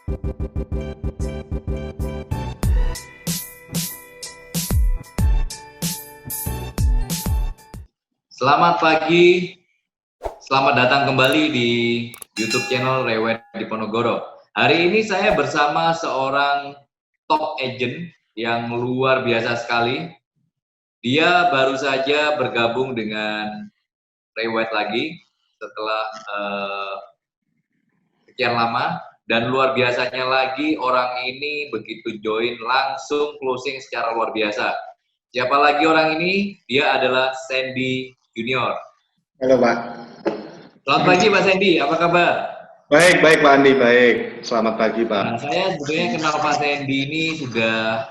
Selamat pagi, selamat datang kembali di YouTube channel Rewet Diponegoro. Hari ini saya bersama seorang top agent yang luar biasa sekali. Dia baru saja bergabung dengan Rewet lagi setelah sekian lama, dan luar biasanya lagi orang ini begitu join langsung closing secara luar biasa. Siapa lagi orang ini? Dia adalah Sandy Junior. Halo Pak. Selamat pagi Pak Sandy, apa kabar? Baik Pak Andi, baik. Selamat pagi Pak. Nah, saya sebenarnya kenal Pak Sandy ini sudah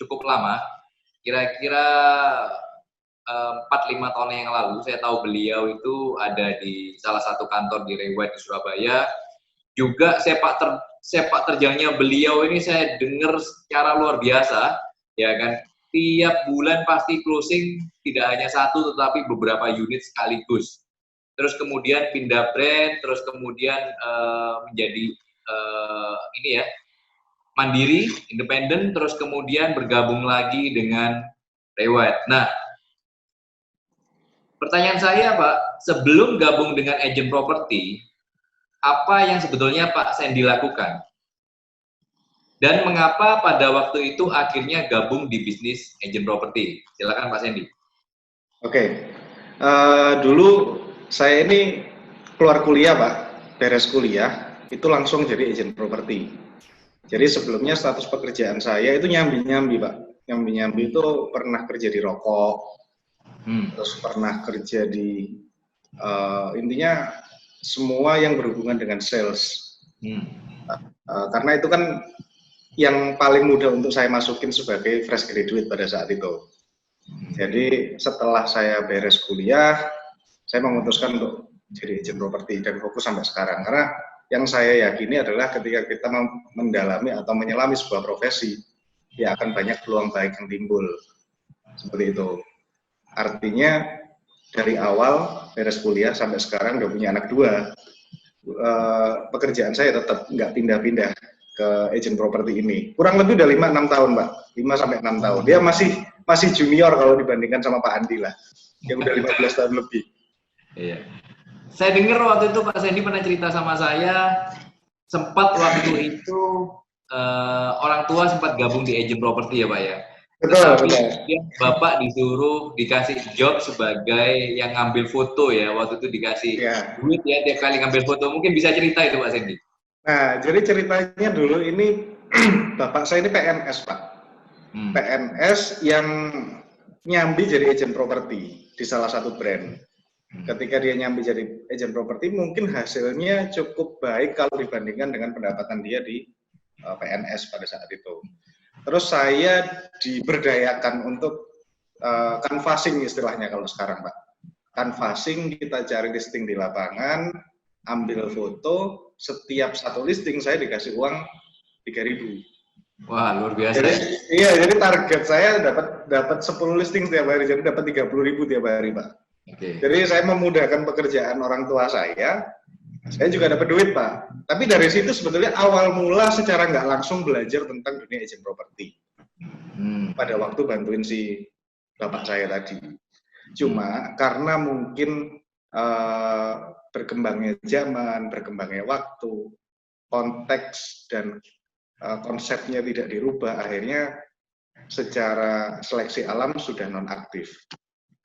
cukup lama, kira-kira 4-5 tahun yang lalu. Saya tahu beliau itu ada di salah satu kantor di Rewet di Surabaya. Juga sepak terjangnya beliau ini saya dengar secara luar biasa, ya kan? Tiap bulan pasti closing tidak hanya satu tetapi beberapa unit sekaligus. Terus kemudian pindah brand, terus kemudian menjadi ini ya, mandiri, independen, terus kemudian bergabung lagi dengan Rewet. Nah, pertanyaan saya Pak, sebelum gabung dengan agent properti, apa yang sebetulnya Pak Sandy lakukan? Dan mengapa pada waktu itu akhirnya gabung di bisnis agent properti? Silakan Pak Sandy. Oke, dulu saya ini keluar kuliah Pak, beres kuliah, itu langsung jadi agent properti. Jadi sebelumnya status pekerjaan saya itu nyambi-nyambi Pak. Nyambi-nyambi itu pernah kerja di rokok, terus pernah kerja di, intinya semua yang berhubungan dengan sales. Karena itu kan yang paling mudah untuk saya masukin sebagai fresh graduate pada saat itu. Jadi setelah saya beres kuliah, saya memutuskan untuk jadi agent properti dan fokus sampai sekarang. Karena yang saya yakini adalah ketika kita mendalami atau menyelami sebuah profesi, ya akan banyak peluang baik yang timbul. Seperti itu. Artinya dari awal beres kuliah sampai sekarang udah punya anak 2, pekerjaan saya tetap nggak pindah-pindah ke agent properti ini. Kurang lebih udah 5-6 tahun Pak, 5-6 tahun. Dia masih junior kalau dibandingkan sama Pak Andi lah. Dia udah 15 tahun lebih. Iya. Saya dengar waktu itu Pak Sandy pernah cerita sama saya, sempat waktu itu orang tua sempat gabung di agent properti ya Pak ya. Betul. Bapak dikasih job sebagai yang ngambil foto ya, waktu itu dikasih duit ya tiap kali ngambil foto. Mungkin bisa cerita itu Pak Sandy. Nah, jadi ceritanya dulu ini bapak saya ini PNS Pak. PNS yang nyambi jadi agent properti di salah satu brand. Ketika dia nyambi jadi agent properti, mungkin hasilnya cukup baik kalau dibandingkan dengan pendapatan dia di PNS pada saat itu. Terus saya diberdayakan untuk canvassing istilahnya kalau sekarang Pak. Canvassing, kita cari listing di lapangan, ambil foto, setiap satu listing saya dikasih uang 3.000. Wah, luar biasa. Jadi target saya dapat 10 listing setiap hari, jadi dapat 30.000 tiap hari Pak. Jadi saya memudahkan pekerjaan orang tua saya juga dapat duit Pak. Tapi dari situ sebetulnya awal mula secara nggak langsung belajar tentang dunia agent properti. Pada waktu bantuin si bapak saya tadi. Cuma karena mungkin berkembangnya zaman, berkembangnya waktu, konteks dan konsepnya tidak dirubah, akhirnya secara seleksi alam sudah nonaktif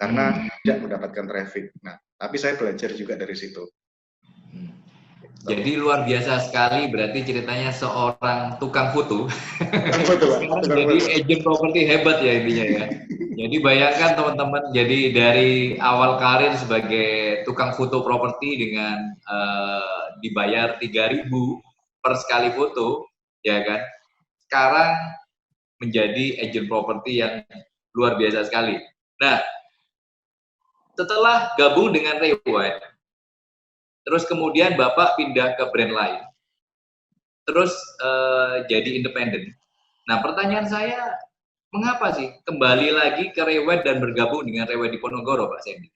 karena tidak mendapatkan traffic. Nah, tapi saya belajar juga dari situ. Jadi luar biasa sekali, berarti ceritanya seorang tukang foto. Sekarang jadi agent properti hebat ya intinya ya. Jadi bayangkan teman-teman, jadi dari awal karir sebagai tukang foto properti dengan dibayar 3.000 per sekali foto, ya kan? Sekarang menjadi agent properti yang luar biasa sekali. Nah, setelah gabung dengan Rewet, terus kemudian Bapak pindah ke brand lain, terus jadi independen. Nah, pertanyaan saya, mengapa sih kembali lagi ke Rewet dan bergabung dengan Rewet Diponegoro, Pak Sandy?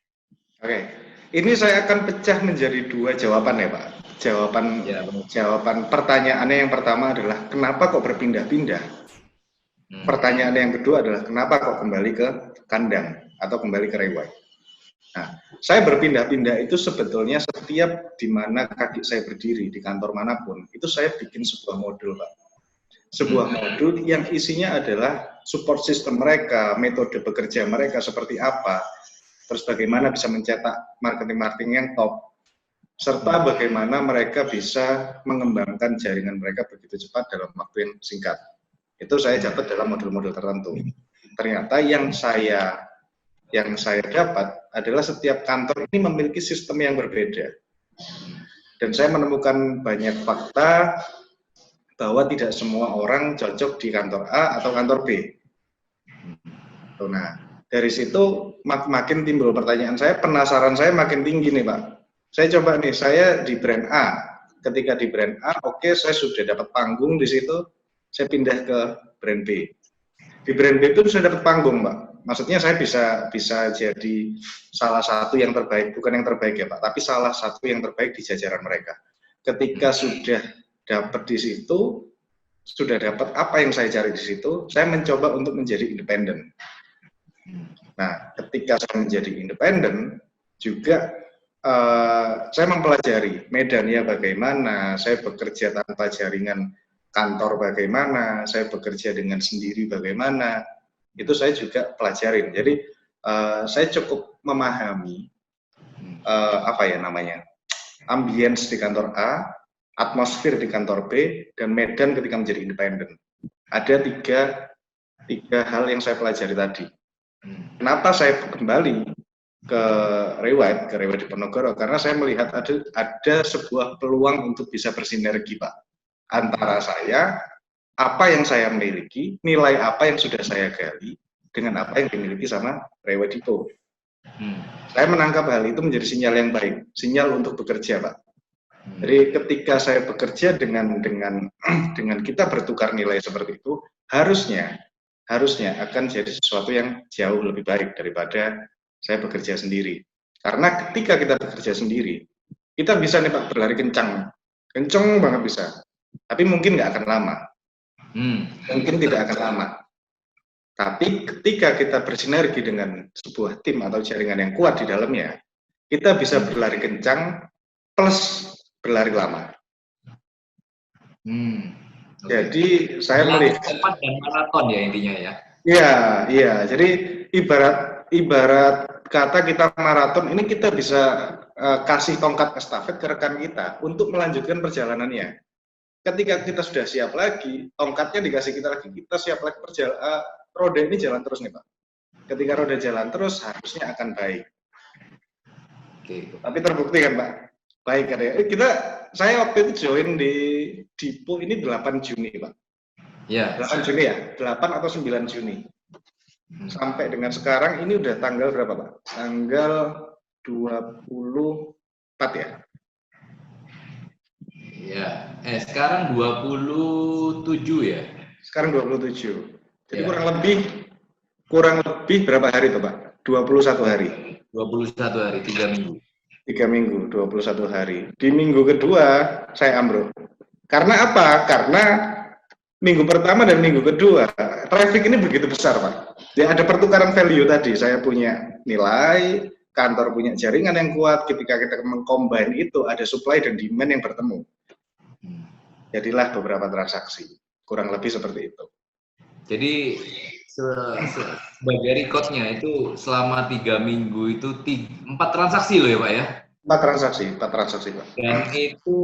Oke, ini saya akan pecah menjadi 2 jawaban ya Pak. Ya, benar. Jawaban pertanyaannya yang pertama adalah kenapa kok berpindah-pindah? Pertanyaannya yang kedua adalah kenapa kok kembali ke kandang atau kembali ke reward? Nah, saya berpindah-pindah itu sebetulnya setiap di mana kaki saya berdiri di kantor manapun, itu saya bikin sebuah modul, Pak. Sebuah modul yang isinya adalah support system mereka, metode bekerja mereka seperti apa, terus bagaimana bisa mencetak marketing-marketing yang top, serta bagaimana mereka bisa mengembangkan jaringan mereka begitu cepat dalam waktu yang singkat. Itu saya dapat dalam modul-modul tertentu. Ternyata yang saya dapat adalah setiap kantor ini memiliki sistem yang berbeda. Dan saya menemukan banyak fakta bahwa tidak semua orang cocok di kantor A atau kantor B. Nah, dari situ makin timbul pertanyaan saya, penasaran saya makin tinggi nih Pak. Saya coba nih, saya di brand A. Ketika di brand A, oke, saya sudah dapat panggung di situ, saya pindah ke brand B. Di brand B itu sudah dapat panggung, Pak. Maksudnya saya bisa jadi salah satu yang terbaik, bukan yang terbaik ya Pak, tapi salah satu yang terbaik di jajaran mereka. Ketika sudah dapat di situ, sudah dapat apa yang saya cari di situ, saya mencoba untuk menjadi independen. Nah, ketika saya menjadi independen, juga saya mempelajari medannya bagaimana, saya bekerja tanpa jaringan kantor bagaimana, saya bekerja dengan sendiri bagaimana, itu saya juga pelajarin. Jadi saya cukup memahami ambience di kantor A, atmosfer di kantor B, dan medan ketika menjadi independen. Ada tiga hal yang saya pelajari tadi. Kenapa saya kembali ke Reward Diponegoro? Karena saya melihat ada sebuah peluang untuk bisa bersinergi, Pak, antara saya, apa yang saya miliki, nilai apa yang sudah saya gali, dengan apa yang dimiliki sama Reward Dipo. Saya menangkap hal itu menjadi sinyal yang baik, sinyal untuk bekerja, Pak. Jadi ketika saya bekerja dengan kita bertukar nilai seperti itu, harusnya akan jadi sesuatu yang jauh lebih baik daripada saya bekerja sendiri. Karena ketika kita bekerja sendiri, kita bisa nih Pak berlari kencang banget bisa. Tapi mungkin nggak akan lama. Mungkin tidak akan lama. Tapi ketika kita bersinergi dengan sebuah tim atau jaringan yang kuat di dalamnya, kita bisa berlari kencang plus berlari lama. Jadi saya melihat cepat dan maraton ya intinya ya. Iya. Jadi ibarat kata kita maraton ini kita bisa kasih tongkat estafet ke rekan kita untuk melanjutkan perjalanannya. Ketika kita sudah siap lagi, tongkatnya dikasih kita lagi, kita siap lagi roda ini jalan terus nih Pak. Ketika roda jalan terus harusnya akan baik. Oke. Tapi terbukti kan Pak? Baik kan ya. Saya waktu itu join di Dipo ini 8 Juni Pak. Ya. 8 Juni ya? 8 atau 9 Juni. Sampai dengan sekarang ini udah tanggal berapa Pak? Tanggal 24 ya? Ya. Sekarang 27 ya? Sekarang 27. Jadi ya. kurang lebih berapa hari itu Pak? 21 hari. 21 hari, 3 minggu. 3 minggu, 21 hari. Di minggu kedua saya ambruk. Karena apa? Karena minggu pertama dan minggu kedua traffic ini begitu besar Pak. Ya ada pertukaran value tadi. Saya punya nilai, kantor punya jaringan yang kuat. Ketika kita mengcombine itu ada supply dan demand yang bertemu. Jadilah beberapa transaksi. Kurang lebih seperti itu. Jadi sebagai recordnya itu selama 3 minggu itu 4 transaksi loh ya Pak ya? 4 transaksi Pak. Dan itu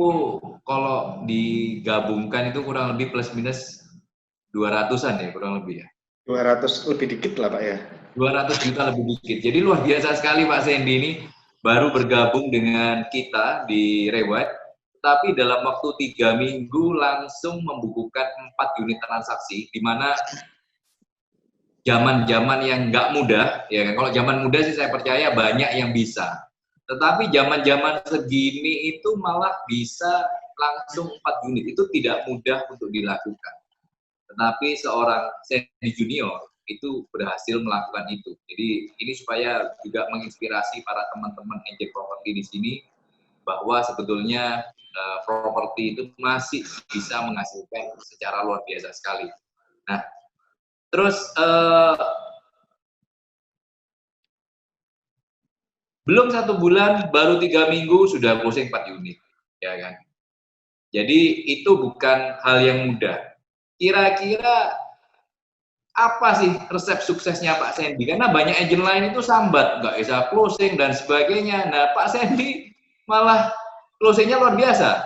kalau digabungkan itu kurang lebih plus minus 200-an ya kurang lebih ya? 200 lebih dikit lah Pak ya? 200 juta lebih dikit. Jadi luar biasa sekali Pak Sandy ini baru bergabung dengan kita di Reward, tapi dalam waktu 3 minggu langsung membukukan 4 unit transaksi, di mana zaman-zaman yang nggak mudah, ya kalau zaman muda sih saya percaya banyak yang bisa. Tetapi zaman-zaman segini itu malah bisa langsung 4 unit, itu tidak mudah untuk dilakukan. Tetapi seorang Sandy Junior itu berhasil melakukan itu. Jadi ini supaya juga menginspirasi para teman-teman agent properti di sini, bahwa sebetulnya properti itu masih bisa menghasilkan secara luar biasa sekali. Nah, terus belum 1 bulan, baru 3 minggu sudah closing 4 unit, ya kan? Jadi itu bukan hal yang mudah. Kira-kira apa sih resep suksesnya Pak Sandy? Karena banyak agent lain itu sambat, nggak bisa closing dan sebagainya. Nah, Pak Sandy malah closingnya luar biasa.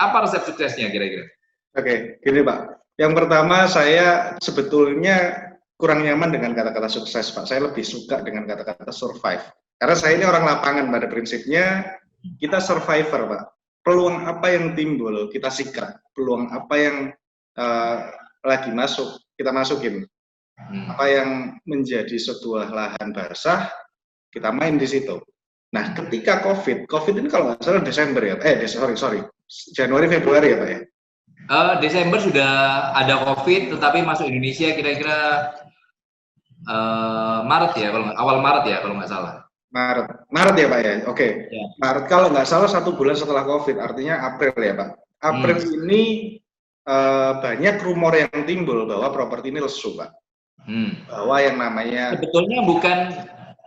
Apa resep suksesnya kira-kira? Oke, gini Pak. Yang pertama, saya sebetulnya kurang nyaman dengan kata-kata sukses, Pak. Saya lebih suka dengan kata-kata survive. Karena saya ini orang lapangan pada prinsipnya, kita survivor, Pak. Peluang apa yang timbul, kita sikat. Peluang apa yang lagi masuk, kita masukin. Apa yang menjadi sebuah lahan basah, kita main di situ. Nah, ketika COVID ini kalau nggak salah Desember ya, sorry, Januari, Februari ya Pak ya? Desember sudah ada COVID, tetapi masuk Indonesia kira-kira Maret ya, awal Maret ya kalau nggak salah. Maret ya Pak ya, oke. Ya. Maret kalau nggak salah 1 bulan setelah COVID, artinya April ya Pak. April ini banyak rumor yang timbul bahwa properti ini lesu Pak. Bahwa yang namanya sebetulnya bukan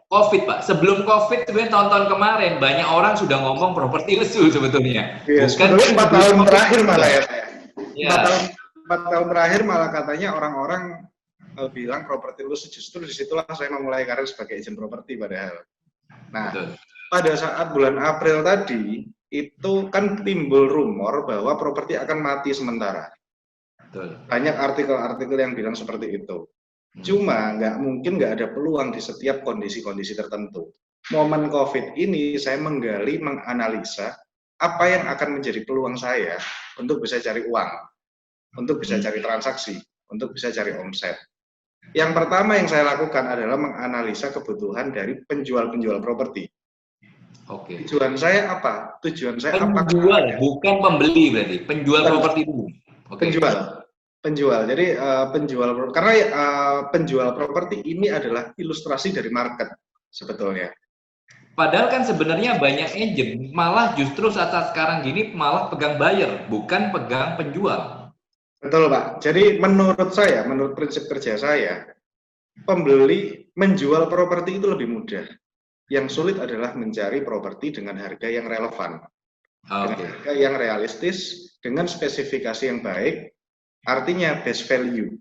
COVID Pak, sebelum COVID sebenarnya tahun-tahun kemarin banyak orang sudah ngomong properti lesu sebetulnya. Iya, bukan 4 tahun terakhir malah ya Pak. Ya. 4 tahun terakhir malah katanya orang-orang bilang properti lesu, justru disitulah saya memulai karir sebagai agent properti padahal. Nah, betul. Pada saat bulan April tadi, itu kan timbul rumor bahwa properti akan mati sementara. Betul. Banyak artikel-artikel yang bilang seperti itu. Cuma mungkin nggak ada peluang di setiap kondisi-kondisi tertentu. Momen COVID ini saya menggali, menganalisa apa yang akan menjadi peluang saya untuk bisa cari uang, untuk bisa cari transaksi, untuk bisa cari omset. Yang pertama yang saya lakukan adalah menganalisa kebutuhan dari penjual-penjual properti. Oke. Tujuan saya apa? Tujuan saya penjual, bukan pembeli berarti. Penjual properti dulu. Okay. Penjual. Jadi karena penjual properti ini adalah ilustrasi dari market sebetulnya. Padahal kan sebenarnya banyak agent malah justru saat sekarang gini malah pegang buyer, bukan pegang penjual. Betul Pak. Jadi menurut prinsip kerja saya, pembeli menjual properti itu lebih mudah. Yang sulit adalah mencari properti dengan harga yang relevan, dengan harga yang realistis, dengan spesifikasi yang baik, artinya best value.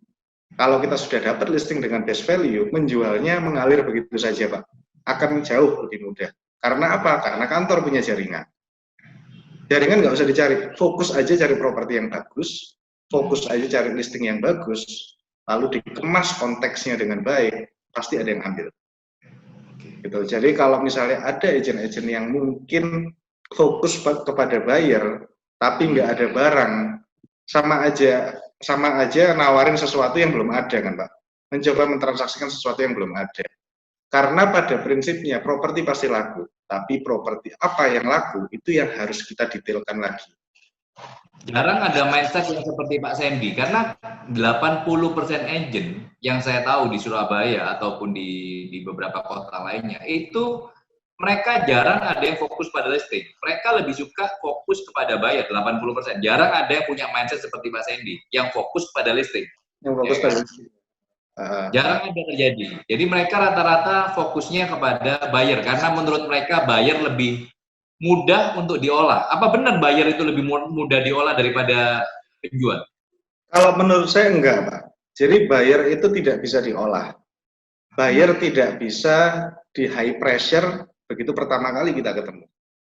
Kalau kita sudah dapat listing dengan best value, menjualnya mengalir begitu saja Pak. Akan jauh lebih mudah. Karena apa? Karena kantor punya jaringan. Jaringan nggak usah dicari, fokus aja cari properti yang bagus, fokus aja cari listing yang bagus, lalu dikemas konteksnya dengan baik, pasti ada yang ambil. Gitu. Jadi kalau misalnya ada agent-agent yang mungkin fokus kepada buyer, tapi nggak ada barang, sama aja nawarin sesuatu yang belum ada kan Pak, mencoba mentransaksikan sesuatu yang belum ada. Karena pada prinsipnya properti pasti laku, tapi properti apa yang laku itu yang harus kita detailkan lagi. Jarang ada mindset yang seperti Pak Sandy, karena 80% agent yang saya tahu di Surabaya ataupun di beberapa kota lainnya, itu mereka jarang ada yang fokus pada listing. Mereka lebih suka fokus kepada buyer, 80%. Jarang ada yang punya mindset seperti Pak Sandy, yang fokus pada listing. Yang fokus pada listing. Jarang ada terjadi. Jadi mereka rata-rata fokusnya kepada buyer, karena menurut mereka buyer lebih mudah untuk diolah. Apa benar buyer itu lebih mudah diolah daripada penjual? Kalau menurut saya enggak, Pak. Jadi buyer itu tidak bisa diolah. Buyer tidak bisa di high pressure begitu pertama kali kita ketemu.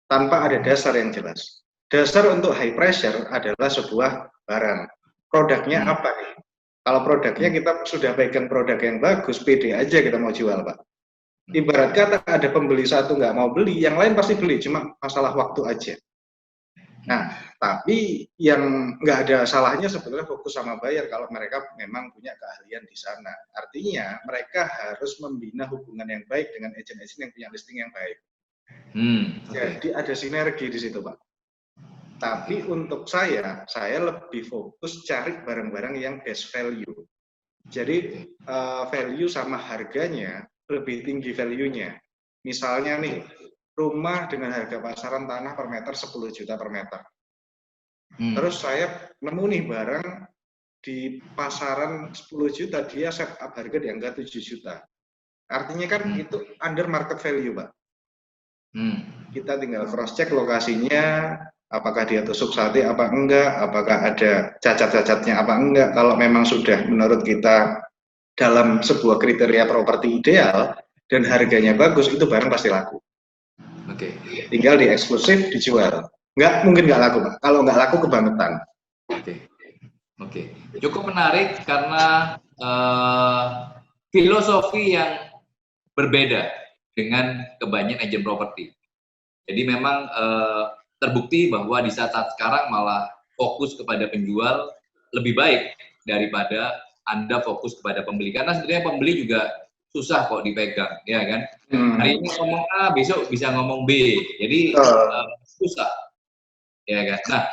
Tanpa ada dasar yang jelas. Dasar untuk high pressure adalah sebuah barang. Produknya apa nih? Kalau produknya kita sudah pegang produk yang bagus, pede aja kita mau jual, Pak. Ibarat kata ada pembeli satu nggak mau beli, yang lain pasti beli, cuma masalah waktu aja. Nah, tapi yang nggak ada salahnya sebetulnya fokus sama buyer kalau mereka memang punya keahlian di sana. Artinya mereka harus membina hubungan yang baik dengan agent-agent yang punya listing yang baik. Jadi ada sinergi di situ, Pak. Tapi untuk saya lebih fokus cari barang-barang yang best value. Jadi value sama harganya lebih tinggi value-nya. Misalnya nih, rumah dengan harga pasaran tanah per meter 10 juta per meter. Terus saya nemu nih barang di pasaran 10 juta, dia set up harga di angka 7 juta. Artinya kan itu under market value, Pak. Kita tinggal cross check lokasinya, apakah dia tusuk sate apa enggak, apakah ada cacat-cacatnya apa enggak. Kalau memang sudah menurut kita dalam sebuah kriteria properti ideal dan harganya bagus, itu barang pasti laku. Oke. Tinggal di eksklusif dijual. Mungkin nggak laku, Pak. Kalau nggak laku kebangetan. Oke. Cukup menarik karena filosofi yang berbeda dengan kebanyakan agent properti. Jadi memang terbukti bahwa di saat sekarang malah fokus kepada penjual lebih baik daripada Anda fokus kepada pembeli. Karena sebenarnya pembeli juga susah kok dipegang, ya kan? Hari ini ngomong A, besok bisa ngomong B. Jadi susah, ya kan? Nah,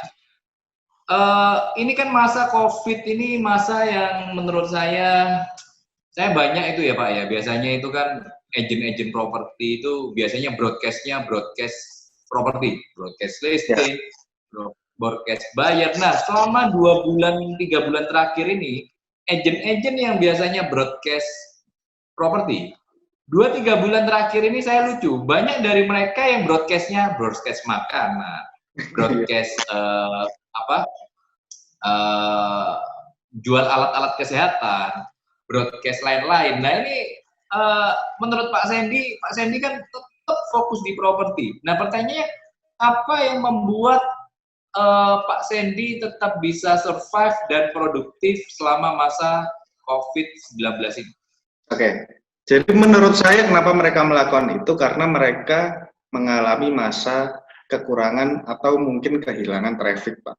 ini kan masa COVID ini masa yang menurut saya banyak itu ya Pak ya. Biasanya itu kan agent properti itu biasanya broadcast properti, broadcast listing, broadcast buyer. Nah, selama 2 bulan, 3 bulan terakhir ini, agent yang biasanya broadcast properti, 2-3 bulan terakhir ini saya lucu. Banyak dari mereka yang broadcast makanan, broadcast jual alat-alat kesehatan, broadcast lain-lain. Nah ini menurut Pak Sandy kan tetap fokus di properti. Nah pertanyaannya, apa yang membuat Pak Sandy tetap bisa survive dan produktif selama masa COVID-19 ini? Oke, jadi menurut saya kenapa mereka melakukan itu, karena mereka mengalami masa kekurangan atau mungkin kehilangan traffic, Pak.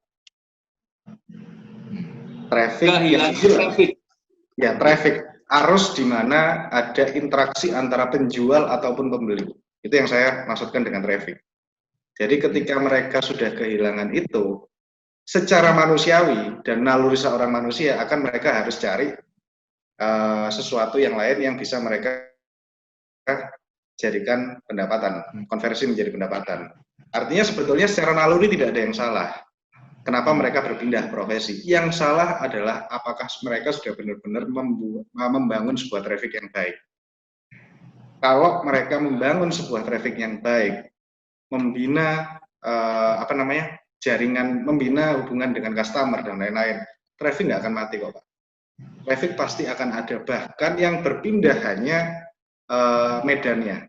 Traffic arus di mana ada interaksi antara penjual ataupun pembeli. Itu yang saya maksudkan dengan traffic. Jadi ketika mereka sudah kehilangan itu, secara manusiawi dan naluri seorang manusia akan mereka harus cari sesuatu yang lain yang bisa mereka jadikan pendapatan, konversi menjadi pendapatan. Artinya sebetulnya secara naluri tidak ada yang salah. Kenapa mereka berpindah profesi? Yang salah adalah apakah mereka sudah benar-benar membangun sebuah traffic yang baik. Kalau mereka membangun sebuah traffic yang baik, membina jaringan, membina hubungan dengan customer dan lain-lain, traffic nggak akan mati kok, Pak. Traffic pasti akan ada, bahkan yang berpindah hanya medannya.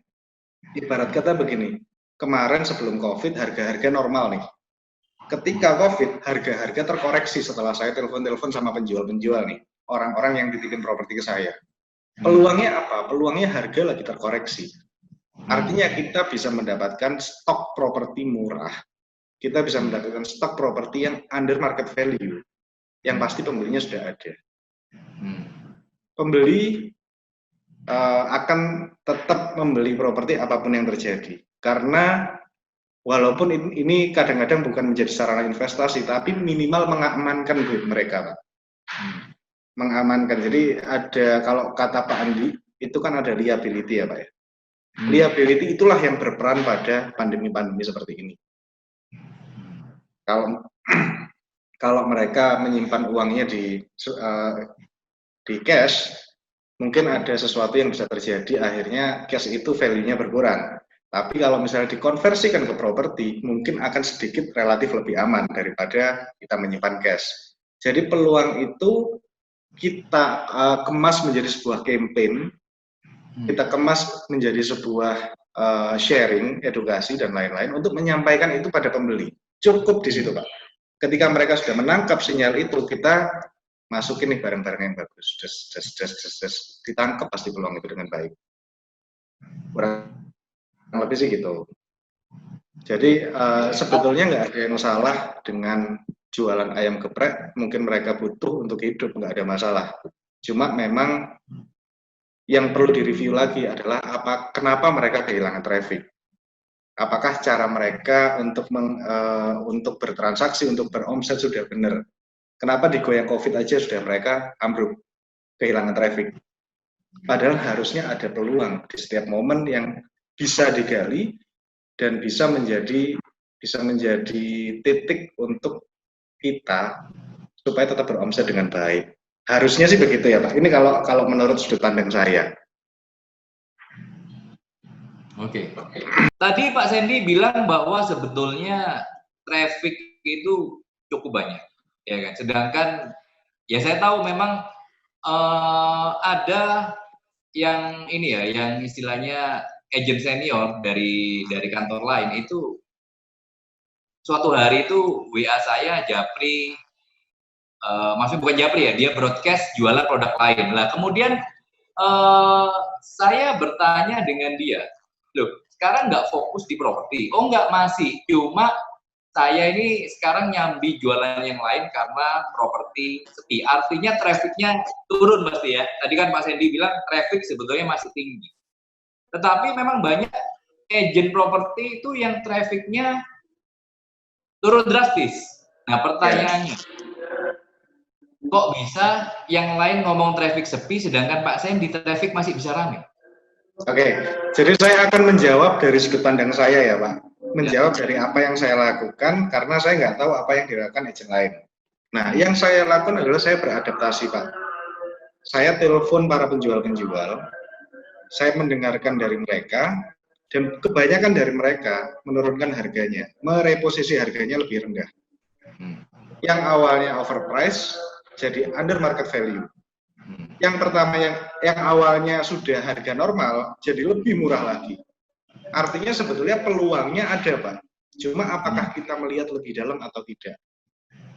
Ibarat kata begini, kemarin sebelum COVID harga-harga normal nih. Ketika COVID, harga-harga terkoreksi setelah saya telepon-telepon sama penjual-penjual nih, orang-orang yang titipin properti ke saya. Peluangnya apa? Peluangnya harga lagi terkoreksi. Artinya kita bisa mendapatkan stok properti murah. Kita bisa mendapatkan stok properti yang under market value. Yang pasti pembelinya sudah ada. Pembeli akan tetap membeli properti apapun yang terjadi. Karena walaupun ini kadang-kadang bukan menjadi sarana investasi, tapi minimal mengamankan duit mereka, Pak. Mengamankan. Jadi ada, kalau kata Pak Andi, itu kan ada liability ya, Pak ya. Liability itulah yang berperan pada pandemi-pandemi seperti ini. Kalau mereka menyimpan uangnya di cash, mungkin ada sesuatu yang bisa terjadi, akhirnya cash itu value-nya berkurang. Tapi kalau misalnya dikonversikan ke properti, mungkin akan sedikit relatif lebih aman daripada kita menyimpan cash. Jadi peluang itu kita kemas menjadi sebuah campaign, kita kemas menjadi sebuah sharing, edukasi, dan lain-lain untuk menyampaikan itu pada pembeli. Cukup di situ, Pak. Ketika mereka sudah menangkap sinyal itu, kita masukin nih barang-barang yang bagus. Ditangkap pasti peluang itu dengan baik. Lebih sih gitu. Jadi sebetulnya nggak ada yang salah dengan jualan ayam geprek. Mungkin mereka butuh untuk hidup, nggak ada masalah. Cuma memang yang perlu direview lagi adalah kenapa mereka kehilangan traffic. Apakah cara mereka untuk bertransaksi, untuk beromset sudah benar? Kenapa digoyang COVID aja sudah mereka ambruk, kehilangan traffic? Padahal harusnya ada peluang di setiap momen yang bisa digali, dan bisa menjadi titik untuk kita supaya tetap beromset dengan baik. Harusnya sih begitu ya Pak. Ini kalau menurut sudut pandang saya. Oke. Tadi Pak Sandy bilang bahwa sebetulnya traffic itu cukup banyak, ya kan? Sedangkan ya saya tahu memang ada yang ini ya, yang istilahnya agent senior dari kantor lain itu suatu hari itu WA saya Japri, maksudnya bukan Japri ya, dia broadcast jualan produk lain. Lah kemudian saya bertanya dengan dia, loh sekarang nggak fokus di properti? Oh nggak, masih, cuma saya ini sekarang nyambi jualan yang lain karena properti sepi. Artinya trafficnya turun pasti ya. Tadi kan Pak Sandy bilang traffic sebetulnya masih tinggi. Tetapi memang banyak agent properti itu yang trafficnya turun drastis. Nah pertanyaannya, kok bisa yang lain ngomong traffic sepi sedangkan Pak Sandy traffic masih bisa ramai? Oke, jadi saya akan menjawab dari sudut pandang saya ya Pak. Menjawab dari apa yang saya lakukan karena saya nggak tahu apa yang dilakukan agent lain. Nah, yang saya lakukan adalah saya beradaptasi Pak. Saya telepon para penjual-penjual, saya mendengarkan dari mereka, dan kebanyakan dari mereka menurunkan harganya, mereposisi harganya lebih rendah. Yang awalnya overpriced jadi under market value. Yang pertama yang awalnya sudah harga normal jadi lebih murah lagi. Artinya sebetulnya peluangnya ada Pak. Cuma apakah kita melihat lebih dalam atau tidak?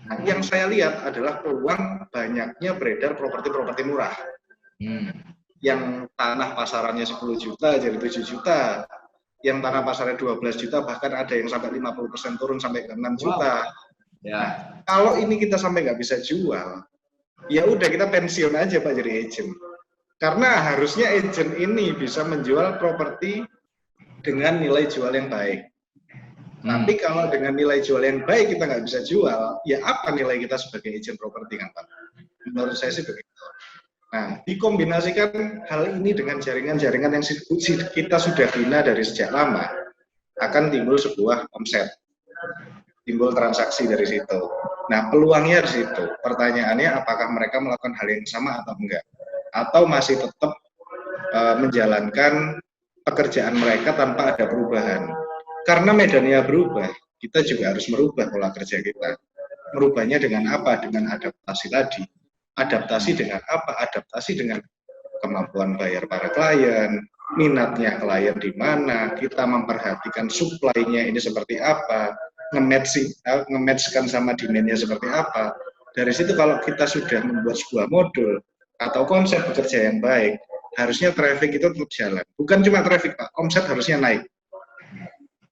Nah, yang saya lihat adalah peluang banyaknya beredar properti-properti murah. Yang tanah pasarannya 10 juta jadi 7 juta. Yang tanah pasarnya 12 juta bahkan ada yang sampai 50% turun sampai ke 6 juta. Ya. Nah, kalau ini kita sampai nggak bisa jual, ya udah kita pensiun aja Pak jadi agent. Karena harusnya agent ini bisa menjual properti dengan nilai jual yang baik. Tapi kalau dengan nilai jual yang baik kita nggak bisa jual, ya apa nilai kita sebagai agent properti kan Pak? Menurut saya sih begitu. Nah, dikombinasikan hal ini dengan jaringan-jaringan yang kita sudah bina dari sejak lama, akan timbul sebuah omset, timbul transaksi dari situ. Nah, peluangnya di situ. Pertanyaannya apakah mereka melakukan hal yang sama atau enggak? Atau masih tetap menjalankan pekerjaan mereka tanpa ada perubahan. Karena medannya berubah, kita juga harus merubah pola kerja kita. Merubahnya dengan apa? Dengan adaptasi tadi. Adaptasi dengan apa? Adaptasi dengan kemampuan bayar para klien, minatnya klien di mana, kita memperhatikan supply-nya ini seperti apa, nge-match-kan sama demand-nya seperti apa. Dari situ kalau kita sudah membuat sebuah modul atau konsep bekerja yang baik, harusnya traffic itu tetap jalan. Bukan cuma traffic Pak, omset harusnya naik.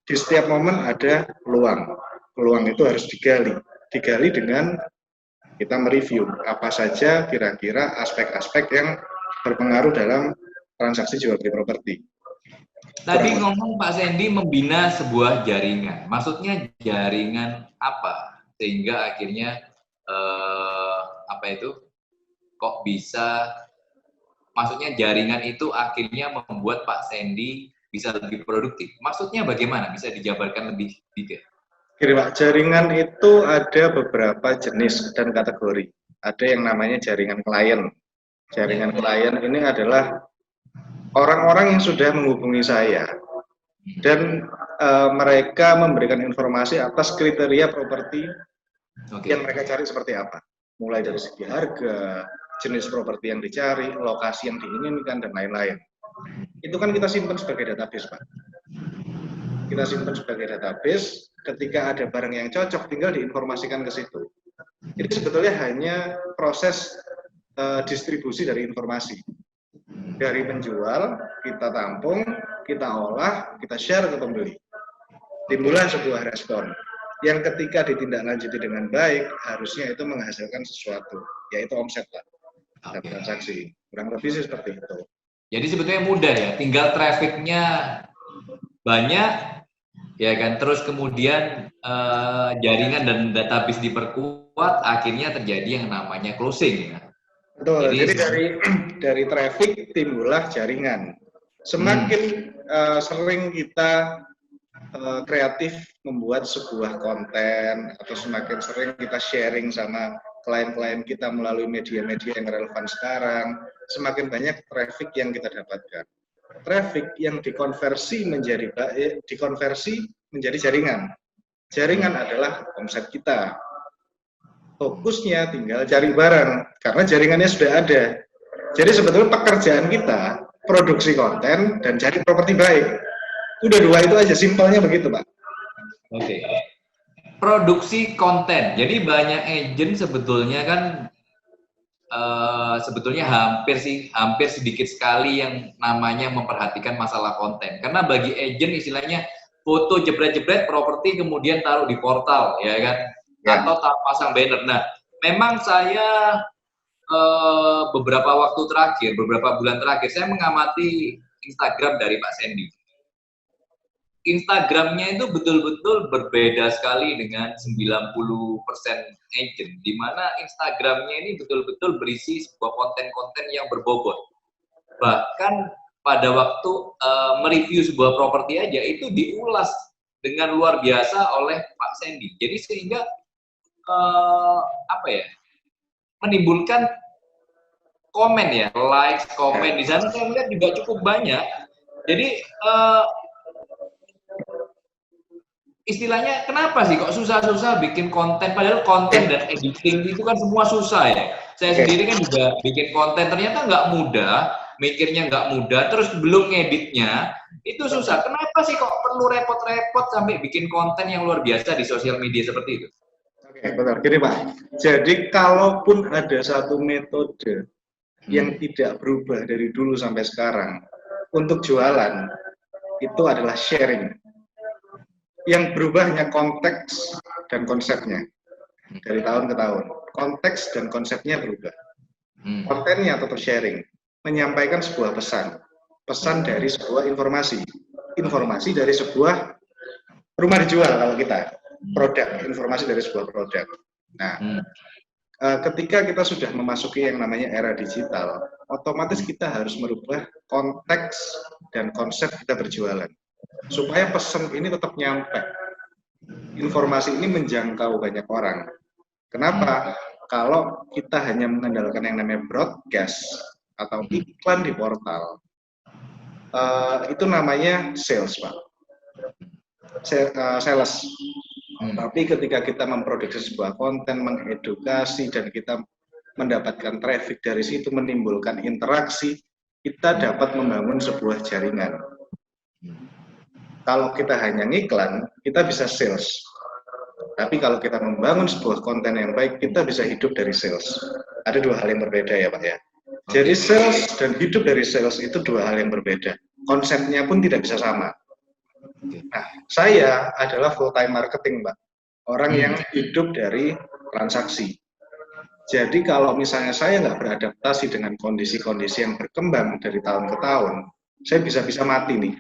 Di setiap momen ada peluang. Peluang itu harus digali dengan kita mereview apa saja kira-kira aspek-aspek yang berpengaruh dalam transaksi jual beli properti. Tadi ngomong Pak Sandy membina sebuah jaringan. Maksudnya jaringan apa? Sehingga akhirnya kok bisa, maksudnya jaringan itu akhirnya membuat Pak Sandy bisa lebih produktif. Maksudnya bagaimana? Bisa dijabarkan lebih detail? Gini Pak, jaringan itu ada beberapa jenis dan kategori. Ada yang namanya jaringan klien. Jaringan klien ini adalah orang-orang yang sudah menghubungi saya dan mereka memberikan informasi atas kriteria properti yang mereka cari seperti apa. Mulai dari segi harga, jenis properti yang dicari, lokasi yang diinginkan, dan lain-lain. Itu kan kita simpan sebagai database, Pak. Kita simpan sebagai database, ketika ada barang yang cocok, tinggal diinformasikan ke situ. Jadi sebetulnya hanya proses distribusi dari informasi. Dari penjual, kita tampung, kita olah, kita share ke pembeli. Timbullah sebuah respon. Yang ketika ditindaklanjuti dengan baik, harusnya itu menghasilkan sesuatu, yaitu omset, Pak. Dan transaksi. Kurang lebih sih seperti itu. Jadi sebetulnya mudah ya, tinggal trafficnya banyak, ya kan. Terus kemudian jaringan dan database diperkuat, akhirnya terjadi yang namanya closing. Ya. Betul. Jadi dari traffic timbullah jaringan. Semakin sering kita kreatif membuat sebuah konten atau semakin sering kita sharing sama klien-klien kita melalui media-media yang relevan sekarang, semakin banyak traffic yang kita dapatkan. Traffic yang dikonversi menjadi jaringan. Jaringan adalah omset kita. Fokusnya tinggal cari barang karena jaringannya sudah ada. Jadi sebetulnya pekerjaan kita produksi konten dan cari properti baik. Udah dua itu aja, simpelnya begitu, Pak. Oke. Produksi konten. Jadi banyak agent sebetulnya kan sebetulnya hampir sedikit sekali yang namanya memperhatikan masalah konten. Karena bagi agent istilahnya foto jebret-jebret properti kemudian taruh di portal, ya kan? Ya. Atau pasang banner. Nah, memang saya beberapa bulan terakhir, saya mengamati Instagram dari Pak Sandy. Instagramnya itu betul-betul berbeda sekali dengan 90% agent, di mana Instagramnya ini betul-betul berisi sebuah konten-konten yang berbobot. Bahkan pada waktu mereview sebuah properti aja itu diulas dengan luar biasa oleh Pak Sandy. Jadi sehingga menimbulkan komen ya, likes, komen di sana saya melihat juga cukup banyak. Jadi istilahnya kenapa sih kok susah-susah bikin konten, padahal konten dan editing itu kan semua susah ya. Saya sendiri kan juga bikin konten, ternyata nggak mudah, mikirnya nggak mudah, terus belum ngeditnya, itu susah. Kenapa sih kok perlu repot-repot sampai bikin konten yang luar biasa di sosial media seperti itu? Oke, benar. Gini Pak, jadi kalaupun ada satu metode yang tidak berubah dari dulu sampai sekarang untuk jualan, itu adalah sharing. Yang berubah hanya konteks dan konsepnya dari tahun ke tahun. Konteks dan konsepnya berubah. Kontennya tetap sharing, menyampaikan sebuah pesan dari sebuah informasi dari sebuah rumah dijual kalau kita, produk, informasi dari sebuah produk. Nah, ketika kita sudah memasuki yang namanya era digital, otomatis kita harus merubah konteks dan konsep kita berjualan. Supaya pesan ini tetap nyampe, informasi ini menjangkau banyak orang. Kenapa? Kalau kita hanya mengandalkan yang namanya broadcast atau iklan di portal, itu namanya sales, Pak. Sales. Tapi ketika kita memproduksi sebuah konten, mengedukasi, dan kita mendapatkan traffic dari situ, menimbulkan interaksi, kita dapat membangun sebuah jaringan. Kalau kita hanya ngiklan, kita bisa sales. Tapi kalau kita membangun sebuah konten yang baik, kita bisa hidup dari sales. Ada dua hal yang berbeda ya Pak ya. Jadi sales dan hidup dari sales itu dua hal yang berbeda. Konsepnya pun tidak bisa sama. Nah, saya adalah full time marketing, Pak. Orang yang hidup dari transaksi. Jadi kalau misalnya saya nggak beradaptasi dengan kondisi-kondisi yang berkembang dari tahun ke tahun, saya bisa mati nih.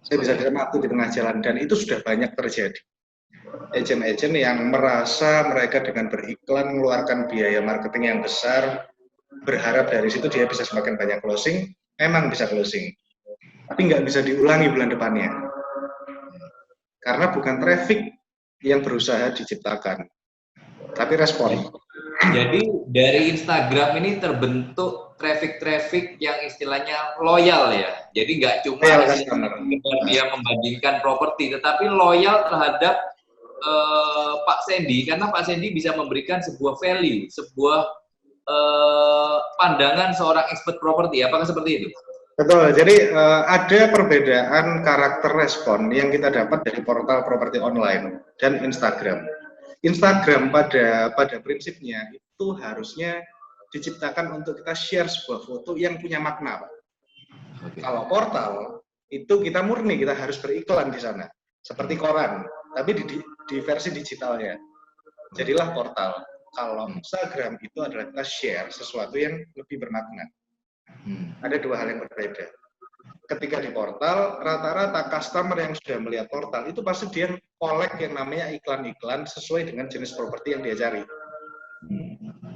Saya bisa mati di tengah jalan, dan itu sudah banyak terjadi. Agen-agen yang merasa mereka dengan beriklan mengeluarkan biaya marketing yang besar, berharap dari situ dia bisa semakin banyak closing, memang bisa closing, tapi nggak bisa diulangi bulan depannya. Karena bukan traffic yang berusaha diciptakan, tapi respon. Jadi dari Instagram ini terbentuk traffic yang istilahnya loyal ya. Jadi nggak cuma dia membandingkan properti, tetapi loyal terhadap Pak Sandy, karena Pak Sandy bisa memberikan sebuah value, sebuah pandangan seorang expert properti. Apakah seperti itu? Betul. Jadi ada perbedaan karakter respon yang kita dapat dari portal properti online dan Instagram. Instagram pada prinsipnya itu harusnya diciptakan untuk kita share sebuah foto yang punya makna, Pak. Kalau portal itu kita murni, kita harus beriklan di sana, seperti koran, tapi di versi digitalnya. Jadilah portal. Kalau Instagram itu adalah kita share sesuatu yang lebih bermakna. Ada dua hal yang berbeda. Ketika di portal, rata-rata customer yang sudah melihat portal itu pasti dia kolek yang namanya iklan-iklan sesuai dengan jenis properti yang dia cari.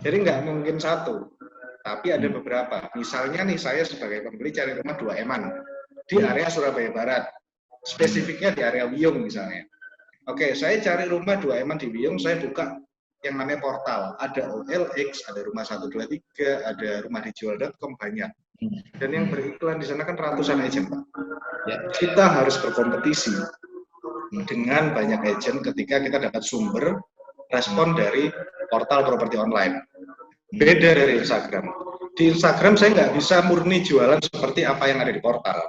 Jadi nggak mungkin satu, tapi ada beberapa. Misalnya nih, saya sebagai pembeli cari rumah 2 eman di area Surabaya Barat. spesifiknya di area Wiyung misalnya. Oke, saya cari rumah 2 eman di Wiyung, saya buka yang namanya portal. Ada OLX, ada rumah 123, ada rumah dijual.com, banyak. Dan yang beriklan di sana kan ratusan agent, Pak. Kita harus berkompetisi dengan banyak agent ketika kita dapat sumber respon dari portal properti online. Beda dari Instagram. Di Instagram saya nggak bisa murni jualan seperti apa yang ada di portal.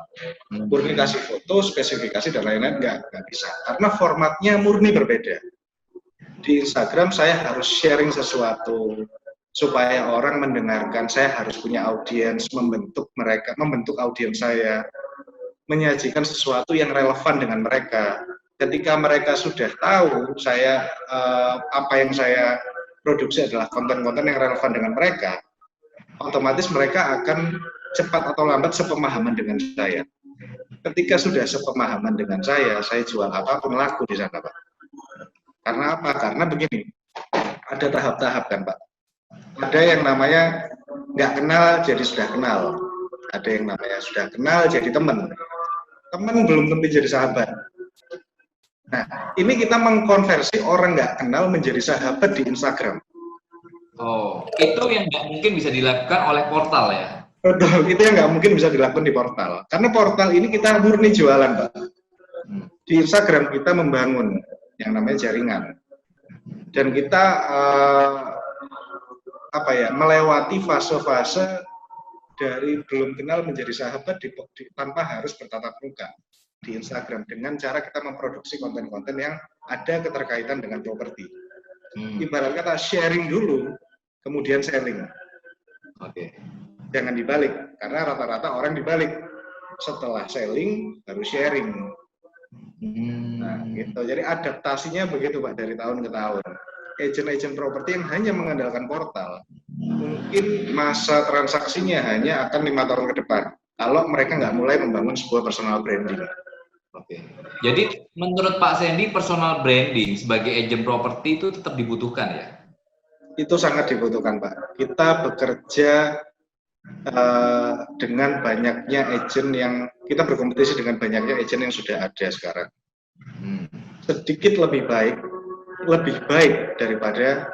Murni kasih foto, spesifikasi, dan lain-lain nggak bisa. Karena formatnya murni berbeda. Di Instagram saya harus sharing sesuatu supaya orang mendengarkan. Saya harus punya audiens, membentuk audiens saya, menyajikan sesuatu yang relevan dengan mereka. Ketika mereka sudah tahu saya apa yang saya produksi adalah konten-konten yang relevan dengan mereka, otomatis mereka akan cepat atau lambat sepemahaman dengan saya. Ketika sudah sepemahaman dengan saya jual apapun laku di sana, Pak. Karena apa? Karena begini, ada tahap-tahap kan, Pak. Ada yang namanya nggak kenal jadi sudah kenal. Ada yang namanya sudah kenal jadi teman. Teman belum tentu jadi sahabat. Nah, ini kita mengkonversi orang nggak kenal menjadi sahabat di Instagram. Oh, itu yang nggak mungkin bisa dilakukan oleh portal ya? Betul, itu yang nggak mungkin bisa dilakukan di portal. Karena portal ini kita murni jualan, Pak. Di Instagram kita membangun yang namanya jaringan. Dan kita melewati fase-fase dari belum kenal menjadi sahabat tanpa harus bertatap muka di Instagram dengan cara kita memproduksi konten-konten yang ada keterkaitan dengan properti. Ibarat kata sharing dulu, kemudian selling. Oke. Jangan dibalik, karena rata-rata orang dibalik. Setelah selling, baru sharing. Nah, gitu. Jadi adaptasinya begitu, Pak, dari tahun ke tahun. Agent-agent properti yang hanya mengandalkan portal, mungkin masa transaksinya hanya akan 5 tahun ke depan. Kalau mereka nggak mulai membangun sebuah personal branding. Oke. Jadi menurut Pak Sandy, personal branding sebagai agent properti itu tetap dibutuhkan ya? Itu sangat dibutuhkan, Pak. Kita bekerja dengan banyaknya agent yang kita berkompetisi dengan banyaknya agent yang sudah ada sekarang. Sedikit lebih baik daripada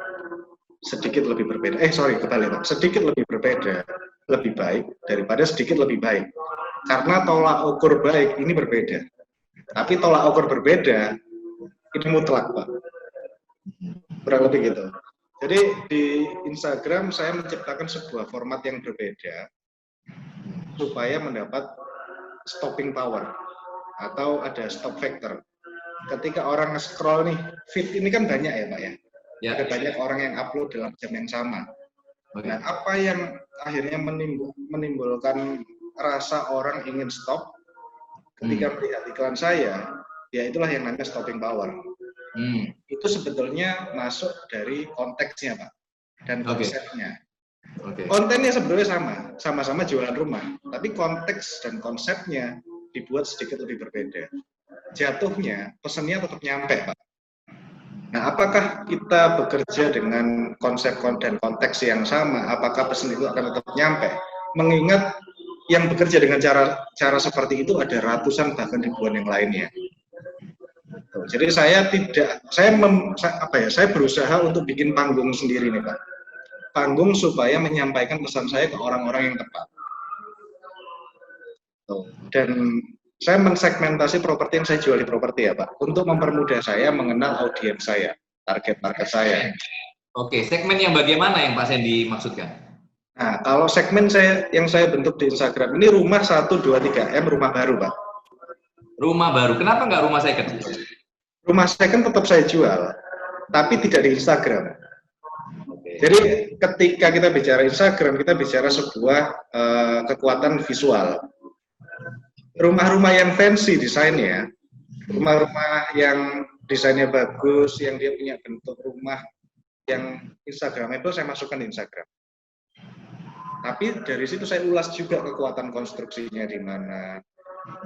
sedikit lebih berbeda. Kebalik, Pak. Sedikit lebih berbeda lebih baik daripada sedikit lebih baik. Karena tolak ukur baik ini berbeda. Tapi tolak ukur berbeda ini mutlak, Pak. Kurang lebih gitu. Jadi di Instagram saya menciptakan sebuah format yang berbeda supaya mendapat stopping power atau ada stop factor. Ketika orang nge-scroll nih, feed ini kan banyak ya, Pak ya? Ada banyak orang yang upload dalam jam yang sama. Nah, apa yang akhirnya menimbulkan rasa orang ingin stop ketika melihat iklan saya, ya itulah yang namanya stopping power. Itu sebetulnya masuk dari konteksnya, Pak, dan konsepnya. Kontennya sebetulnya sama-sama jualan rumah, tapi konteks dan konsepnya dibuat sedikit lebih berbeda. Jatuhnya, pesannya tetap nyampe, Pak. Nah, apakah kita bekerja dengan konsep dan konteks yang sama? Apakah pesan itu akan tetap nyampe? Mengingat yang bekerja dengan cara seperti itu ada ratusan bahkan ribuan yang lainnya. Jadi saya berusaha untuk bikin panggung sendiri nih, Pak. Panggung supaya menyampaikan pesan saya ke orang-orang yang tepat. Dan saya mensegmentasi properti yang saya jual di properti ya, Pak, untuk mempermudah saya mengenal audiens saya, target market saya. Oke, segmen yang bagaimana yang Pak Sandy maksudkan? Nah, kalau segmen yang saya bentuk di Instagram ini rumah 1, 2, 3M, rumah baru, Pak. Rumah baru, kenapa nggak rumah second? Rumah second tetap saya jual, tapi tidak di Instagram. Jadi ketika kita bicara Instagram, kita bicara sebuah kekuatan visual. Rumah-rumah yang fancy desainnya, rumah-rumah yang desainnya bagus, yang dia punya bentuk rumah yang Instagramable, saya masukkan di Instagram. Tapi dari situ saya ulas juga kekuatan konstruksinya di mana.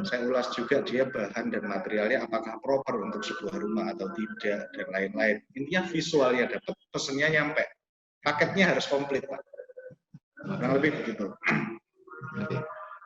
Saya ulas juga dia bahan dan materialnya apakah proper untuk sebuah rumah atau tidak, dan lain-lain. Intinya visualnya dapat, pesennya nyampe. Paketnya harus komplit, Pak. Kurang lebih begitu.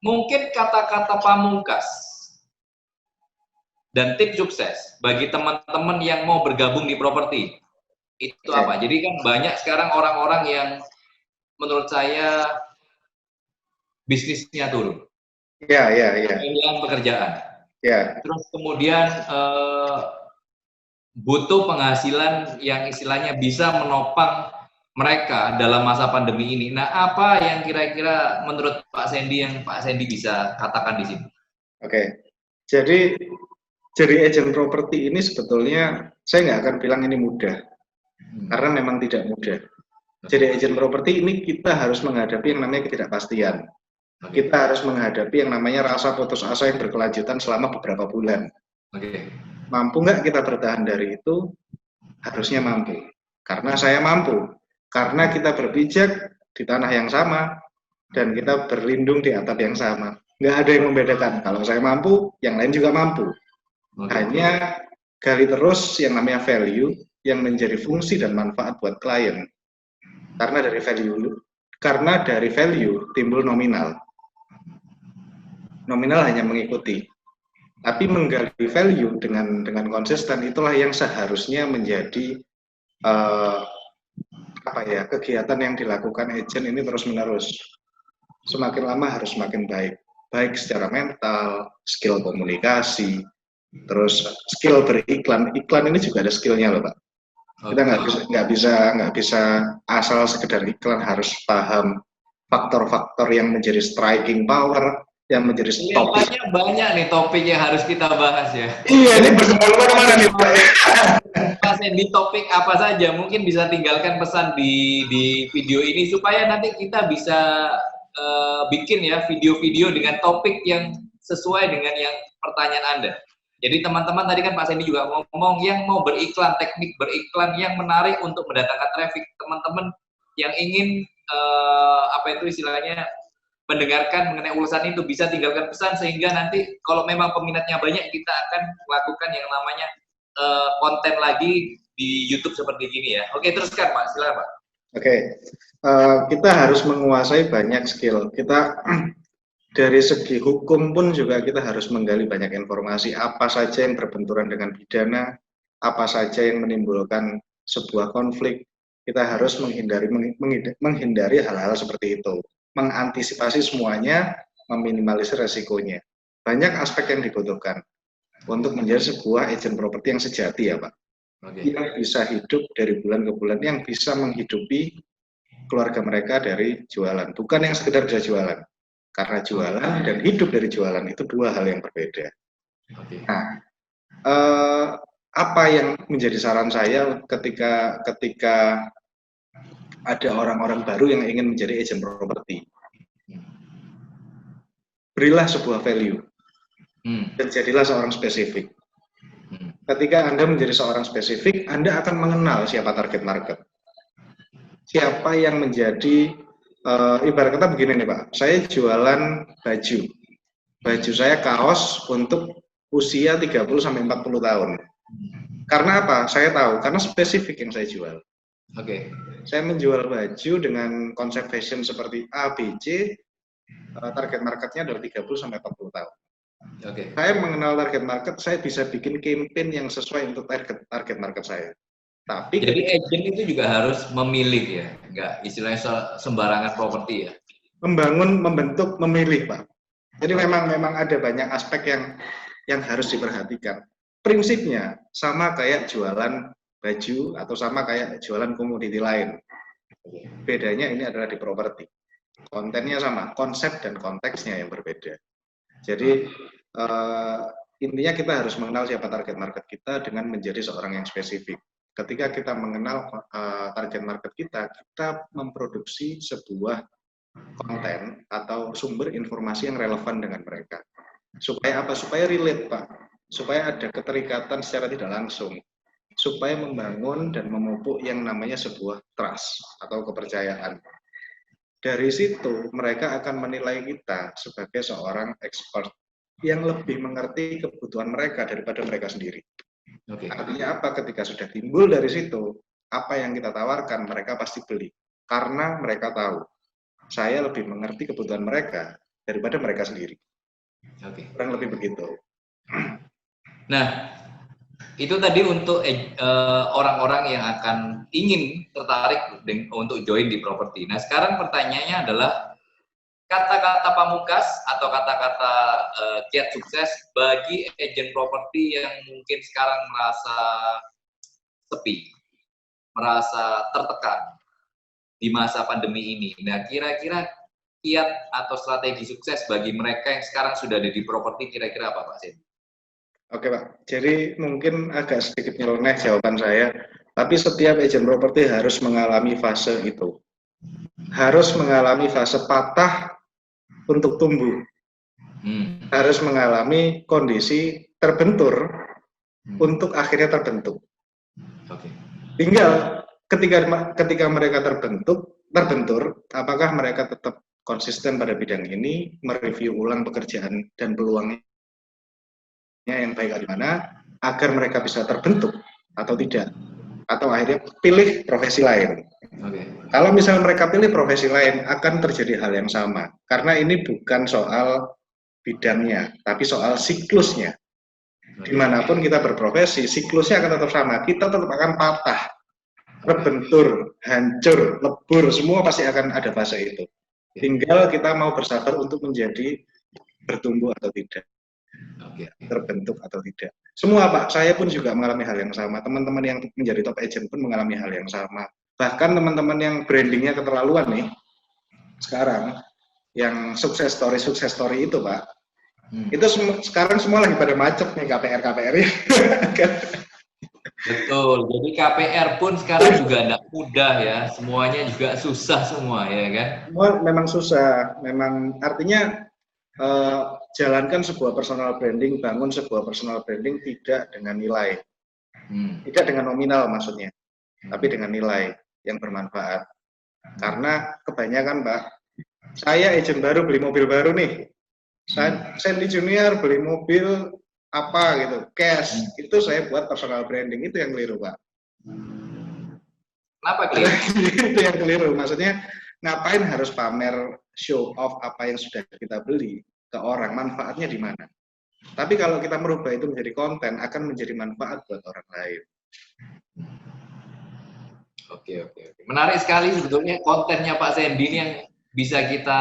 mungkin kata-kata pamungkas dan tips sukses bagi teman-teman yang mau bergabung di properti itu apa? Jadi kan banyak sekarang orang-orang yang menurut saya bisnisnya turun, kehilangan pekerjaan, terus kemudian butuh penghasilan yang istilahnya bisa menopang mereka dalam masa pandemi ini. Nah, apa yang kira-kira menurut Pak Sandy bisa katakan di sini? Oke, jadi agen properti ini sebetulnya saya nggak akan bilang ini mudah, karena memang tidak mudah. Jadi agen properti ini kita harus menghadapi yang namanya ketidakpastian. Kita harus menghadapi yang namanya rasa putus asa yang berkelanjutan selama beberapa bulan. Mampu nggak kita bertahan dari itu? Harusnya mampu. Karena saya mampu. Karena kita berpijak di tanah yang sama dan kita berlindung di atap yang sama. Nggak ada yang membedakan. Kalau saya mampu, yang lain juga mampu. Hanya gali terus yang namanya value yang menjadi fungsi dan manfaat buat klien. Karena dari value timbul nominal. Nominal hanya mengikuti. Tapi menggali value dengan konsisten itulah yang seharusnya menjadi kegiatan yang dilakukan agen ini terus-menerus. Semakin lama harus semakin baik secara mental, skill komunikasi, terus skill beriklan. Iklan ini juga ada skillnya loh Pak. Kita nggak bisa asal sekedar iklan, harus paham faktor-faktor yang menjadi striking power, yang menjadi stop. Banyak nih topik yang harus kita bahas ya. Iya, ini berkembang-kemana nih Pak? Pak Sandy, topik apa saja mungkin bisa tinggalkan pesan di video ini supaya nanti kita bisa bikin ya video-video dengan topik yang sesuai dengan yang pertanyaan Anda. Jadi teman-teman tadi kan Pak Sandy juga ngomong yang mau beriklan, teknik beriklan yang menarik untuk mendatangkan traffic. Teman-teman yang ingin istilahnya mendengarkan mengenai ulasan itu bisa tinggalkan pesan sehingga nanti kalau memang peminatnya banyak kita akan melakukan yang namanya konten lagi di YouTube seperti gini ya. Oke, teruskan Pak, silakan Pak. Oke, kita harus menguasai banyak skill. Kita dari segi hukum pun juga kita harus menggali banyak informasi, apa saja yang berbenturan dengan pidana, apa saja yang menimbulkan sebuah konflik. Kita harus menghindari hal-hal seperti itu, mengantisipasi semuanya, meminimalisir resikonya. Banyak aspek yang dibutuhkan untuk menjadi sebuah agen properti yang sejati ya Pak. Yang bisa hidup dari bulan ke bulan, yang bisa menghidupi keluarga mereka dari jualan, bukan yang sekedar bisa jualan. Karena jualan dan hidup dari jualan itu dua hal yang berbeda. Nah, apa yang menjadi saran saya ketika ada orang-orang baru yang ingin menjadi agen properti? Berilah sebuah value dan jadilah seorang spesifik. Ketika Anda menjadi seorang spesifik, Anda akan mengenal siapa target market. Siapa yang menjadi ibarat kata begini nih Pak, saya jualan baju. Baju saya kaos untuk usia 30-40 tahun. Karena apa? Saya tahu, karena spesifik yang saya jual. Saya menjual baju dengan konsep fashion seperti A, B, C, target marketnya adalah 30-40 tahun. Saya mengenal target market, saya bisa bikin campaign yang sesuai untuk target market saya. Tapi jadi agen itu juga harus memilih ya, nggak istilahnya sembarangan properti ya. Membentuk, memilih Pak. Jadi memang ada banyak aspek yang harus diperhatikan. Prinsipnya sama kayak jualan baju atau sama kayak jualan komoditi lain. Bedanya ini adalah di properti. Kontennya sama, konsep dan konteksnya yang berbeda. Jadi intinya kita harus mengenal siapa target market kita dengan menjadi seorang yang spesifik. Ketika kita mengenal target market kita memproduksi sebuah konten atau sumber informasi yang relevan dengan mereka. Supaya apa? Supaya relate, Pak. Supaya ada keterikatan secara tidak langsung. Supaya membangun dan memupuk yang namanya sebuah trust atau kepercayaan. Dari situ, mereka akan menilai kita sebagai seorang expert yang lebih mengerti kebutuhan mereka daripada mereka sendiri. Artinya apa? Ketika sudah timbul dari situ, apa yang kita tawarkan, mereka pasti beli. Karena mereka tahu, saya lebih mengerti kebutuhan mereka daripada mereka sendiri. Oke. Kurang lebih begitu. Nah, itu tadi untuk orang-orang yang akan ingin tertarik untuk join di properti. Nah, sekarang pertanyaannya adalah kata-kata pamungkas atau kata-kata kiat sukses bagi agen properti yang mungkin sekarang merasa sepi, merasa tertekan di masa pandemi ini. Nah, kira-kira kiat atau strategi sukses bagi mereka yang sekarang sudah ada di properti kira-kira apa, Pak Sen? Oke Pak, jadi mungkin agak sedikit nyeleneh jawaban saya, tapi setiap agen properti harus mengalami fase itu. Harus mengalami fase patah untuk tumbuh. Harus mengalami kondisi terbentur untuk akhirnya terbentuk. Tinggal ketika mereka terbentur, apakah mereka tetap konsisten pada bidang ini, mereview ulang pekerjaan dan peluangnya yang baik di mana, agar mereka bisa terbentuk atau tidak, atau akhirnya pilih profesi lain. Kalau misalnya mereka pilih profesi lain, akan terjadi hal yang sama, karena ini bukan soal bidangnya, tapi soal siklusnya. Dimanapun kita berprofesi, siklusnya akan tetap sama, kita tetap akan patah, terbentur, hancur, lebur, semua pasti akan ada fase itu. Tinggal kita mau bersabar untuk menjadi bertumbuh atau tidak, terbentuk atau tidak. Semua Pak, saya pun juga mengalami hal yang sama. Teman-teman yang menjadi top agent pun mengalami hal yang sama. Bahkan teman-teman yang brandingnya keterlaluan nih, sekarang, yang sukses story itu Pak, itu sekarang semua lagi pada macet nih KPR-nya. Betul, jadi KPR pun sekarang juga tidak mudah ya, semuanya juga susah semua ya kan? Semua memang susah, memang artinya jalankan sebuah personal branding, bangun sebuah personal branding tidak dengan nilai, tidak dengan nominal maksudnya, tapi dengan nilai yang bermanfaat. Karena kebanyakan Pak, saya agent baru beli mobil baru nih, Sandy Junior beli mobil apa gitu, cash, itu saya buat personal branding, itu yang keliru Pak. Kenapa keliru? Itu yang keliru, maksudnya ngapain harus pamer show off apa yang sudah kita beli ke orang, manfaatnya di mana? Tapi kalau kita merubah itu menjadi konten, akan menjadi manfaat buat orang lain. Oke. Menarik sekali sebetulnya kontennya Pak Sandy ini yang bisa kita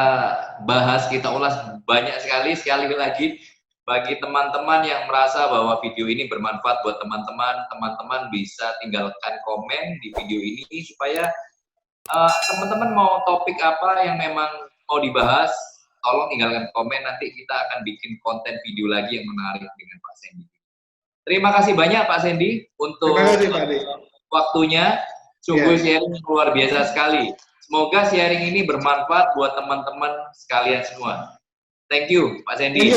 bahas, kita ulas banyak sekali. Sekali lagi, bagi teman-teman yang merasa bahwa video ini bermanfaat buat teman-teman bisa tinggalkan komen di video ini supaya teman-teman mau topik apa yang memang mau dibahas, tolong tinggalkan komen, nanti kita akan bikin konten video lagi yang menarik dengan Pak Sandy. Terima kasih banyak Pak Sandy untuk waktunya. Sungguh sharing luar biasa sekali. Semoga sharing ini bermanfaat buat teman-teman sekalian semua. Thank you, Pak Sandy.